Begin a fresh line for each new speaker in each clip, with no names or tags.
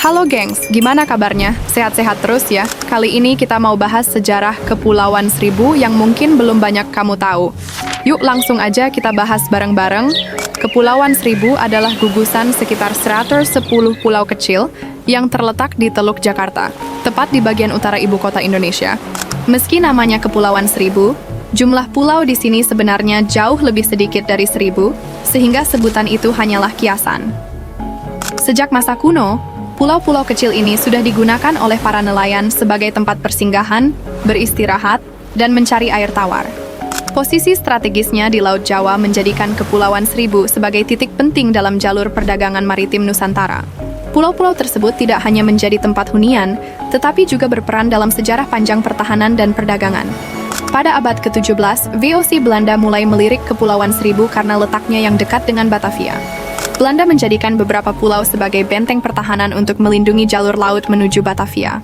Halo gengs, gimana kabarnya? Sehat-sehat terus ya? Kali ini kita mau bahas sejarah Kepulauan Seribu yang mungkin belum banyak kamu tahu. Yuk langsung aja kita bahas bareng-bareng. Kepulauan Seribu adalah gugusan sekitar 110 pulau kecil yang terletak di Teluk Jakarta, tepat di bagian utara ibu kota Indonesia. Meski namanya Kepulauan Seribu, jumlah pulau di sini sebenarnya jauh lebih sedikit dari 1000, sehingga sebutan itu hanyalah kiasan. Sejak masa kuno, pulau-pulau kecil ini sudah digunakan oleh para nelayan sebagai tempat persinggahan, beristirahat, dan mencari air tawar. Posisi strategisnya di Laut Jawa menjadikan Kepulauan Seribu sebagai titik penting dalam jalur perdagangan maritim Nusantara. Pulau-pulau tersebut tidak hanya menjadi tempat hunian, tetapi juga berperan dalam sejarah panjang pertahanan dan perdagangan. Pada abad ke-17, VOC Belanda mulai melirik Kepulauan Seribu karena letaknya yang dekat dengan Batavia. Belanda menjadikan beberapa pulau sebagai benteng pertahanan untuk melindungi jalur laut menuju Batavia.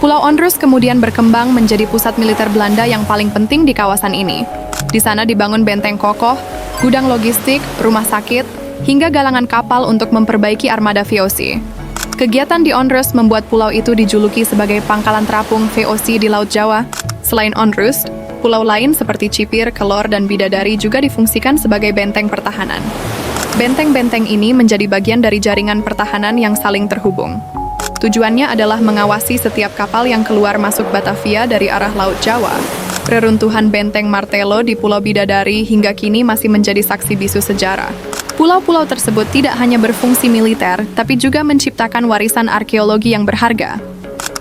Pulau Onrus kemudian berkembang menjadi pusat militer Belanda yang paling penting di kawasan ini. Di sana dibangun benteng kokoh, gudang logistik, rumah sakit, hingga galangan kapal untuk memperbaiki armada VOC. Kegiatan di Onrus membuat pulau itu dijuluki sebagai pangkalan terapung VOC di Laut Jawa. Selain Onrus, pulau lain seperti Cipir, Kelor, dan Bidadari juga difungsikan sebagai benteng pertahanan. Benteng-benteng ini menjadi bagian dari jaringan pertahanan yang saling terhubung. Tujuannya adalah mengawasi setiap kapal yang keluar masuk Batavia dari arah Laut Jawa. Reruntuhan benteng Martello di Pulau Bidadari hingga kini masih menjadi saksi bisu sejarah. Pulau-pulau tersebut tidak hanya berfungsi militer, tapi juga menciptakan warisan arkeologi yang berharga.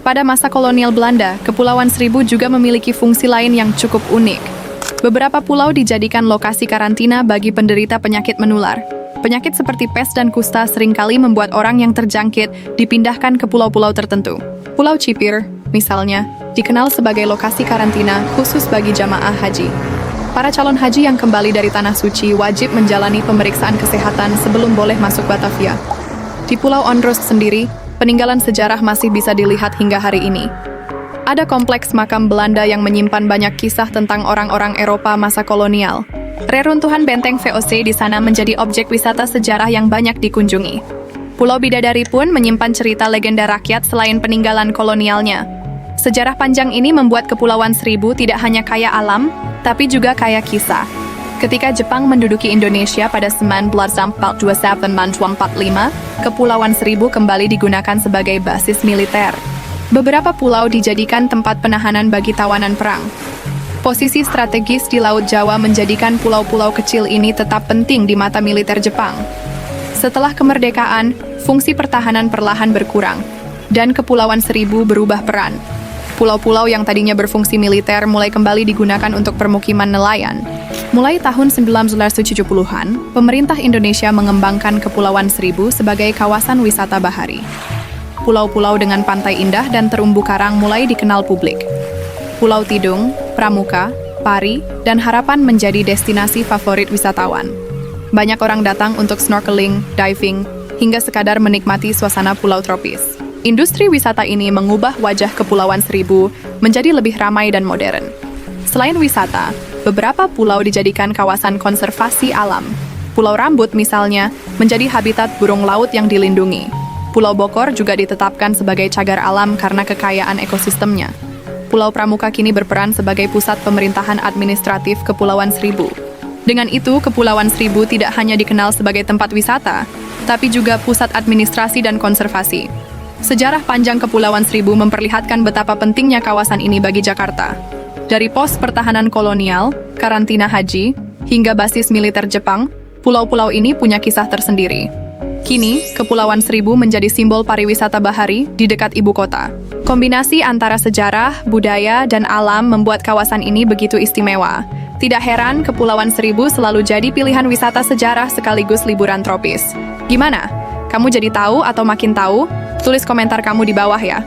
Pada masa kolonial Belanda, Kepulauan Seribu juga memiliki fungsi lain yang cukup unik. Beberapa pulau dijadikan lokasi karantina bagi penderita penyakit menular. Penyakit seperti pes dan kusta seringkali membuat orang yang terjangkit dipindahkan ke pulau-pulau tertentu. Pulau Cipir, misalnya, dikenal sebagai lokasi karantina khusus bagi jamaah haji. Para calon haji yang kembali dari Tanah Suci wajib menjalani pemeriksaan kesehatan sebelum boleh masuk Batavia. Di Pulau Onrus sendiri, peninggalan sejarah masih bisa dilihat hingga hari ini. Ada kompleks makam Belanda yang menyimpan banyak kisah tentang orang-orang Eropa masa kolonial. Reruntuhan benteng VOC di sana menjadi objek wisata sejarah yang banyak dikunjungi. Pulau Bidadari pun menyimpan cerita legenda rakyat selain peninggalan kolonialnya. Sejarah panjang ini membuat Kepulauan Seribu tidak hanya kaya alam, tapi juga kaya kisah. Ketika Jepang menduduki Indonesia pada 1927-1945, Kepulauan Seribu kembali digunakan sebagai basis militer. Beberapa pulau dijadikan tempat penahanan bagi tawanan perang. Posisi strategis di Laut Jawa menjadikan pulau-pulau kecil ini tetap penting di mata militer Jepang. Setelah kemerdekaan, fungsi pertahanan perlahan berkurang, dan Kepulauan Seribu berubah peran. Pulau-pulau yang tadinya berfungsi militer mulai kembali digunakan untuk permukiman nelayan. Mulai tahun 1970-an, pemerintah Indonesia mengembangkan Kepulauan Seribu sebagai kawasan wisata bahari. Pulau-pulau dengan pantai indah dan terumbu karang mulai dikenal publik. Pulau Tidung, Pramuka, Pari, dan Harapan menjadi destinasi favorit wisatawan. Banyak orang datang untuk snorkeling, diving, hingga sekadar menikmati suasana pulau tropis. Industri wisata ini mengubah wajah Kepulauan Seribu menjadi lebih ramai dan modern. Selain wisata, beberapa pulau dijadikan kawasan konservasi alam. Pulau Rambut misalnya menjadi habitat burung laut yang dilindungi. Pulau Bokor juga ditetapkan sebagai cagar alam karena kekayaan ekosistemnya. Pulau Pramuka kini berperan sebagai pusat pemerintahan administratif Kepulauan Seribu. Dengan itu, Kepulauan Seribu tidak hanya dikenal sebagai tempat wisata, tapi juga pusat administrasi dan konservasi. Sejarah panjang Kepulauan Seribu memperlihatkan betapa pentingnya kawasan ini bagi Jakarta. Dari pos pertahanan kolonial, karantina haji, hingga basis militer Jepang, pulau-pulau ini punya kisah tersendiri. Kini, Kepulauan Seribu menjadi simbol pariwisata bahari di dekat ibu kota. Kombinasi antara sejarah, budaya, dan alam membuat kawasan ini begitu istimewa. Tidak heran, Kepulauan Seribu selalu jadi pilihan wisata sejarah sekaligus liburan tropis. Gimana? Kamu jadi tahu atau makin tahu? Tulis komentar kamu di bawah ya.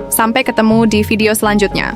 Sampai ketemu di video selanjutnya.